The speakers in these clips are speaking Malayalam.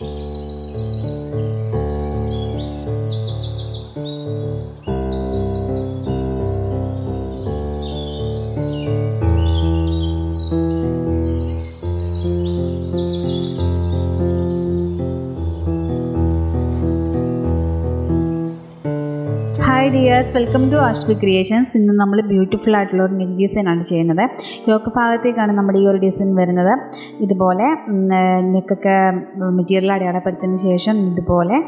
Hi dears, welcome to Ashbicreations. ഇന്ന് നമ്മൾ ബ്യൂട്ടിഫുൾ ആയിട്ടുള്ള ഒരു നെക്ക് ഡിസൈൻ ആണ് ചെയ്യുന്നത്. യോക്ക് ഭാഗത്തേക്കാണ് നമ്മുടെ ഈ ഒരു ഡിസൈൻ വരുന്നത്. ഇതുപോലെ നെക്കൊക്കെ മെറ്റീരിയൽ അടയാളപ്പെടുത്തിയതിന് ശേഷം ഇതുപോലെ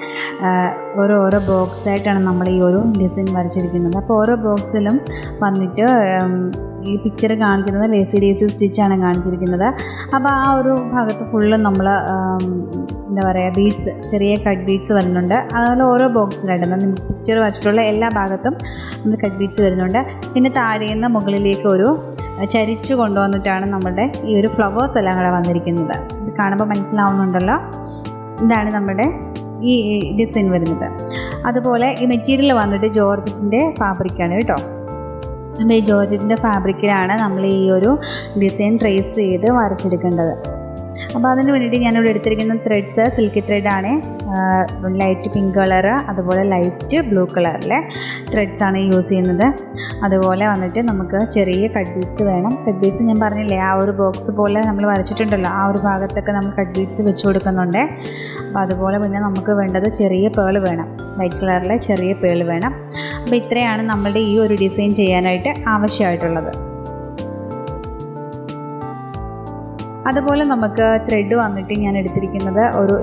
ഓരോ ബോക്സ് ആയിട്ടാണ് നമ്മൾ ഈ ഒരു ഡിസൈൻ വരച്ചിരിക്കുന്നത്. അപ്പോൾ ഓരോ ബോക്സിലും വന്നിട്ട് ഈ പിക്ചർ കാണിക്കുന്നത് ലേസി ഡേസി സ്റ്റിച്ചാണ് കാണിച്ചിരിക്കുന്നത്. അപ്പോൾ ആ ഒരു ഭാഗത്ത് ഫുള്ളും നമ്മൾ എന്താ പറയുക ബീഡ്സ്, ചെറിയ കട്ട് ബീഡ്സ് വരുന്നുണ്ട്. അതുപോലെ ഓരോ ബോക്സിലായിട്ട് നമ്മൾ പിക്ചർ വരച്ചിട്ടുള്ള എല്ലാ ഭാഗത്തും നമ്മൾ കട്ട് ബീഡ്സ് വരുന്നുണ്ട്. പിന്നെ താഴെ നിന്ന് മുകളിലേക്ക് ഒരു ചരിച്ചു കൊണ്ടുവന്നിട്ടാണ് നമ്മുടെ ഈ ഒരു ഫ്ലവേഴ്സ് എല്ലാം കൂടെ വന്നിരിക്കുന്നത്. ഇത് കാണുമ്പോൾ മനസ്സിലാവുന്നുണ്ടല്ലോ, ഇതാണ് നമ്മുടെ ഈ ഡിസൈൻ വരുന്നത്. അതുപോലെ ഈ മെറ്റീരിയൽ വന്നിട്ട് ജോർജറ്റിൻ്റെ ഫാബ്രിക്കാണ് കേട്ടോ. അപ്പോൾ ഈ ജോർജറ്റിൻ്റെ ഫാബ്രിക്കിലാണ് നമ്മൾ ഈ ഒരു ഡിസൈൻ ട്രേസ് ചെയ്ത് വരച്ചെടുക്കേണ്ടത്. അപ്പോൾ അതിന് വേണ്ടിയിട്ട് ഞാനിവിടെ എടുത്തിരിക്കുന്ന ത്രെഡ്സ് സിൽക്കി ത്രെഡാണ്. ലൈറ്റ് പിങ്ക് കളറ്, അതുപോലെ ലൈറ്റ് ബ്ലൂ കളറിലെ ത്രെഡ്സാണ് യൂസ് ചെയ്യുന്നത്. അതുപോലെ വന്നിട്ട് നമുക്ക് ചെറിയ കട്ട് ബീഡ്സ് വേണം. കട്ട് ബീഡ്സ് ഞാൻ പറഞ്ഞില്ലേ, ആ ഒരു ബോക്സ് പോലെ നമ്മൾ വരച്ചിട്ടുണ്ടല്ലോ, ആ ഒരു ഭാഗത്തൊക്കെ നമ്മൾ കട്ട് ബീഡ്സ് വെച്ച് കൊടുക്കുന്നുണ്ട്. അപ്പോൾ അതുപോലെ പിന്നെ നമുക്ക് വേണ്ടത് ചെറിയ പേൾ വേണം, വൈറ്റ് കളറിലെ ചെറിയ പേൾ വേണം. അപ്പോൾ ഇത്രയാണ് നമ്മളുടെ ഈ ഒരു ഡിസൈൻ ചെയ്യാനായിട്ട് ആവശ്യമായിട്ടുള്ളത്. അതുപോലെ നമുക്ക് ത്രെഡ് വന്നിട്ട് ഞാൻ എടുത്തിരിക്കുന്നത് ഒരു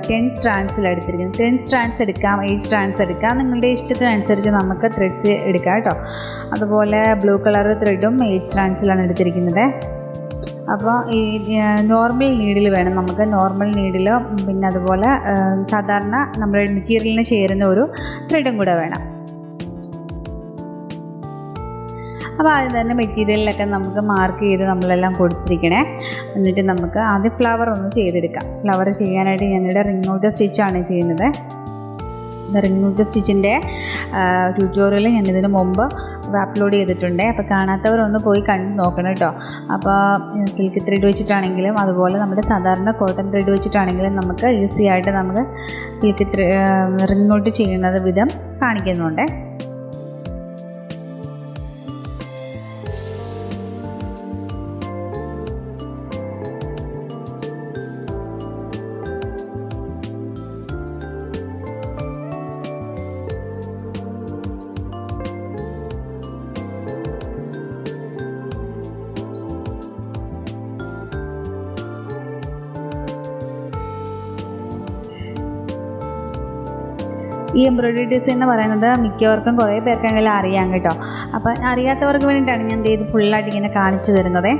10 സ്ട്രാൻഡ്സിലാണ് എടുത്തിരിക്കുന്നത്. 10 സ്ട്രാൻഡ്സ് എടുക്കാം, 8 സ്ട്രാൻഡ്സ് എടുക്കാം, നിങ്ങളുടെ ഇഷ്ടത്തിനനുസരിച്ച് നമുക്ക് ത്രെഡ്സ് എടുക്കാം കേട്ടോ. അതുപോലെ ബ്ലൂ കളർ ത്രെഡും 8 സ്ട്രാൻഡ്സിലാണ് എടുത്തിരിക്കുന്നത്. അപ്പോൾ ഈ നോർമൽ നീഡിൽ വേണം നമുക്ക്, നോർമൽ നീഡിൽ, പിന്നെ അതുപോലെ സാധാരണ നമ്മുടെ മെറ്റീരിയലിന് ചേരുന്ന ഒരു ത്രെഡും കൂടെ വേണം. അപ്പോൾ ആദ്യം തന്നെ മെറ്റീരിയലിലൊക്കെ നമുക്ക് മാർക്ക് ചെയ്ത് നമ്മളെല്ലാം കൊടുത്തിരിക്കണേ. എന്നിട്ട് നമുക്ക് ആദ്യം ഫ്ലവർ ഒന്ന് ചെയ്തെടുക്കാം. ഫ്ലവർ ചെയ്യാനായിട്ട് ഞാനിവിടെ റിംഗ് നോട്ട് സ്റ്റിച്ചാണ് ചെയ്യുന്നത്. റിംഗ് നോട്ട് സ്റ്റിച്ചിൻ്റെ ട്യൂട്ടോറിയൽ ഞാനിതിന് മുമ്പ് അപ്ലോഡ് ചെയ്തിട്ടുണ്ട്. അപ്പോൾ കാണാത്തവരൊന്ന് പോയി കണ്ടു നോക്കണം കേട്ടോ. അപ്പോൾ സിൽക്ക് ത്രെഡ് വെച്ചിട്ടാണെങ്കിലും അതുപോലെ നമ്മുടെ സാധാരണ കോട്ടൺ ത്രെഡ് വെച്ചിട്ടാണെങ്കിലും നമുക്ക് ഈസി ആയിട്ട് നമുക്ക് സിൽക്ക് റിംഗ് നോട്ട് ചെയ്യുന്നത് വിധം കാണിക്കുന്നുണ്ട്. ഈ എംബ്രോയ്ഡറി ഡിസൈൻ എന്ന് പറയുന്നത് മിക്കവർക്കും കുറേ പേർക്കെങ്കിലും അറിയാം കേട്ടോ. അപ്പോൾ അറിയാത്തവർക്ക് വേണ്ടിയിട്ടാണ് ഞാൻ ഇത് ഫുള്ളായിട്ട് ഇങ്ങനെ കാണിച്ചു തരുന്നത്.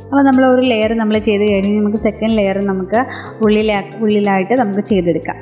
അപ്പോൾ നമ്മൾ ഒരു ലെയർ നമ്മൾ ചെയ്ത് കഴിഞ്ഞ് നമുക്ക് സെക്കൻഡ് ലെയർ നമുക്ക് ഉള്ളിലായിട്ട് നമുക്ക് ചെയ്തെടുക്കാം.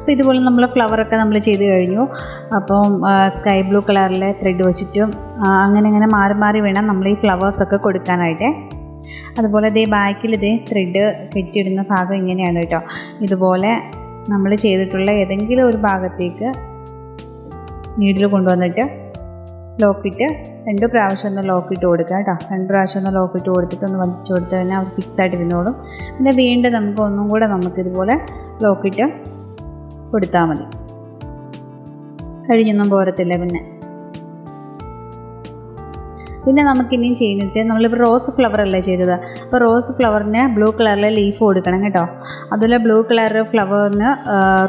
അപ്പോൾ ഇതുപോലെ നമ്മൾ ഫ്ലവറൊക്കെ നമ്മൾ ചെയ്ത് കഴിഞ്ഞു. അപ്പം സ്കൈ ബ്ലൂ കളറിലെ ത്രെഡ് വെച്ചിട്ടും അങ്ങനെ മാറി മാറി വേണം നമ്മൾ ഈ ഫ്ലവേഴ്സൊക്കെ കൊടുക്കാനായിട്ട്. അതുപോലെ ഇതേ ബാക്കിൽ ഇതേ ത്രെഡ് കെട്ടിയിടുന്ന ഭാഗം ഇങ്ങനെയാണ് കേട്ടോ. ഇതുപോലെ നമ്മൾ ചെയ്തിട്ടുള്ള ഏതെങ്കിലും ഒരു ഭാഗത്തേക്ക് നീഡിൽ കൊണ്ടുവന്നിട്ട് ലോക്കിട്ട് 2 പ്രാവശ്യം ഒന്ന് ലോക്കിട്ട് കൊടുക്കുക കേട്ടോ. 2 പ്രാവശ്യം ഒന്ന് ലോക്കിട്ട് കൊടുത്തിട്ട് ഒന്ന് വലിച്ചു കൊടുത്ത് തന്നെ അവർ ഫിക്സായിട്ട് ഇരുന്നോളും. പിന്നെ വീണ്ടും നമുക്ക് ഒന്നും കൂടെ നമുക്കിതുപോലെ ലോക്കിട്ട് കൊടുത്താൽ മതി. കഴിഞ്ഞൊന്നും പോരത്തില്ല. പിന്നെ നമുക്കിനിയും ചെയ്യുന്നത് വെച്ചാൽ നമ്മളിപ്പോൾ റോസ് ഫ്ലവർ അല്ലേ ചെയ്തത്. അപ്പോൾ റോസ് ഫ്ലവറിന് ബ്ലൂ കളറിലെ ലീഫ് കൊടുക്കണം കേട്ടോ. അതുപോലെ ബ്ലൂ കളർ ഫ്ലവറിന്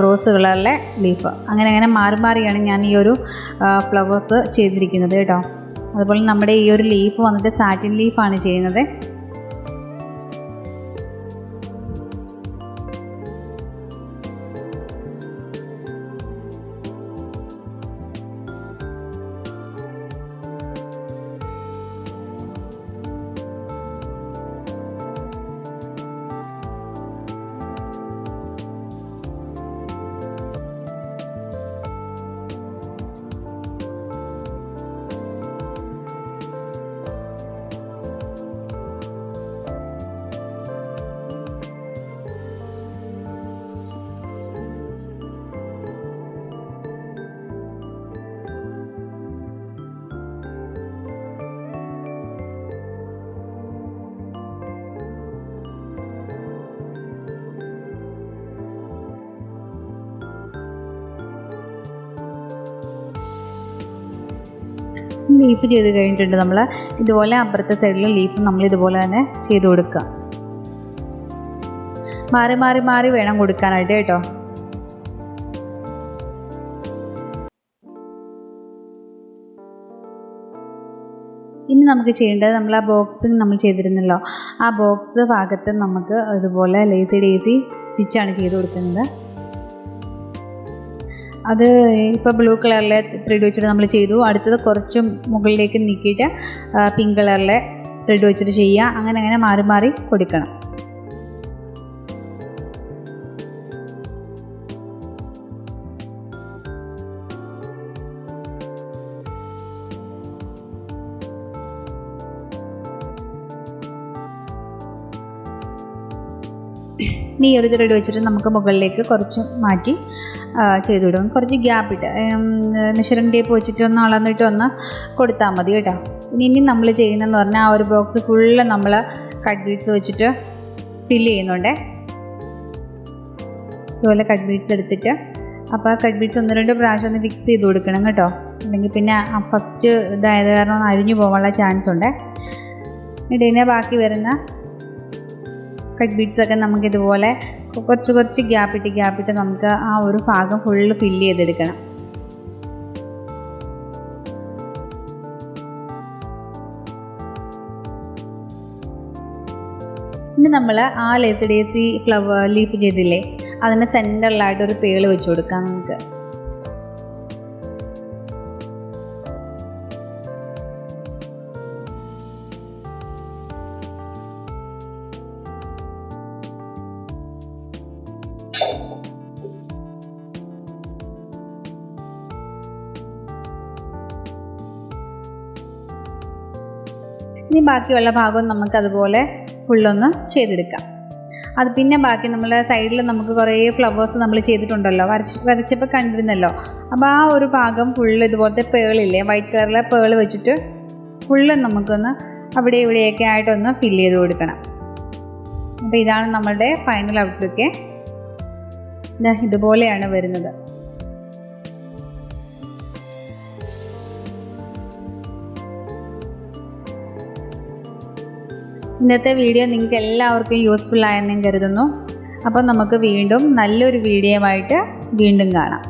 റോസ് കളറിലെ ലീഫ്, അങ്ങനെ മാറി മാറിയാണ് ഞാൻ ഈ ഒരു ഫ്ലവേഴ്സ് ചെയ്തിരിക്കുന്നത് കേട്ടോ. അതുപോലെ നമ്മുടെ ഈ ഒരു ലീഫ് വന്നിട്ട് സാറ്റിൻ ലീഫാണ് ചെയ്യുന്നത്. ലീഫ് ചെയ്ത് കഴിഞ്ഞിട്ടുണ്ട്. നമ്മൾ ഇതുപോലെ അപ്പുറത്തെ സൈഡിൽ ലീഫ് നമ്മൾ ഇതുപോലെ തന്നെ ചെയ്ത് കൊടുക്കുക. മാറി വേണം കൊടുക്കാനായിട്ട് കേട്ടോ. ഇനി നമുക്ക് ചെയ്യേണ്ടത്, നമ്മൾ ആ ബോക്സ് നമ്മൾ ചെയ്തിരുന്നല്ലോ, ആ ബോക്സ് ഭാഗത്ത് നമുക്ക് ഇതുപോലെ ലേസി ഡേസി സ്റ്റിച്ചാണ് ചെയ്ത് കൊടുക്കുന്നത്. അത് ഇപ്പോൾ ബ്ലൂ കളറിലെ ത്രെഡ് വെച്ചിട്ട് നമ്മൾ ചെയ്തു. അടുത്തത് കുറച്ചും മുകളിലേക്ക് നീക്കിയിട്ട് പിങ്ക് കളറിലെ ത്രെഡ് വെച്ചിട്ട് ചെയ്യുക. അങ്ങനെ മാറി കൊടുക്കണം. ഇനി ഈ ഒരു ത്രെഡ് വെച്ചിട്ട് നമുക്ക് മുകളിലേക്ക് കുറച്ച് മാറ്റി ചെയ്ത് വിടും. കുറച്ച് ഗ്യാപ്പ് ഇട്ട് മെഷറിംഗ് ടേപ്പ് വെച്ചിട്ട് ഒന്ന് അളന്നിട്ട് ഒന്ന് കൊടുത്താൽ മതി കേട്ടോ. ഇനി നമ്മൾ ചെയ്യുന്നതെന്ന് പറഞ്ഞാൽ ആ ഒരു ബോക്സ് ഫുള്ള് നമ്മൾ കട്ട് ബീഡ്സ് വെച്ചിട്ട് ഫില്ല് ചെയ്യുന്നുണ്ട്. ഇതുപോലെ കട്ട് ബീഡ്സ് എടുത്തിട്ട് അപ്പോൾ ആ കട്ട് ബീഡ്സ് 1-2 പ്രാവശ്യം ഒന്ന് ഫിക്സ് ചെയ്ത് കൊടുക്കണം കേട്ടോ. അല്ലെങ്കിൽ പിന്നെ ഫസ്റ്റ് ഇതായത് കാരണം അഴിഞ്ഞു പോകാനുള്ള ചാൻസ് ഉണ്ട്. ഇതിനെ ബാക്കി വരുന്ന കട്ട് ബീഡ്സൊക്കെ നമുക്കിതുപോലെ കുറച്ച് ഗ്യാപ്പിട്ട് നമുക്ക് ആ ഒരു ഭാഗം ഫുള്ള് ഫില്ല് ചെയ്തെടുക്കണം. ഇനി നമ്മൾ ആ ലേസി ഡേസി ഫ്ലവർ ലീഫ് ചെയ്തില്ലേ, അതിൻ്റെ സെൻറ്ററിലായിട്ടൊരു പേള് വെച്ച് കൊടുക്കാം നമുക്ക്. ഇനി ബാക്കിയുള്ള ഭാഗവും നമുക്കതുപോലെ ഫുള്ളൊന്ന് ചെയ്തെടുക്കാം. അത് പിന്നെ ബാക്കി നമ്മൾ സൈഡിൽ നമുക്ക് കുറേ ഫ്ലവേഴ്സ് നമ്മൾ ചെയ്തിട്ടുണ്ടല്ലോ, വരച്ചപ്പോൾ കണ്ടിരുന്നല്ലോ. അപ്പോൾ ആ ഒരു ഭാഗം ഫുള്ള് ഇതുപോലത്തെ പേളില്ലേ, വൈറ്റ് കളറിലെ പേള് വെച്ചിട്ട് ഫുള്ള് നമുക്കൊന്ന് അവിടെ ഇവിടെയൊക്കെ ആയിട്ടൊന്ന് ഫില്ല് ചെയ്ത് കൊടുക്കണം. അപ്പോൾ ഇതാണ് നമ്മുടെ ഫൈനൽ ഔട്ട്ലുക്ക്. ഇതുപോലെയാണ് വരുന്നത്. ഇന്നത്തെ വീഡിയോ നിങ്ങൾക്ക് എല്ലാവർക്കും യൂസ്ഫുൾ ആയെന്ന് കരുതുന്നു. അപ്പോൾ നമുക്ക് വീണ്ടും നല്ലൊരു വീഡിയോയുമായിട്ട് വീണ്ടും കാണാം.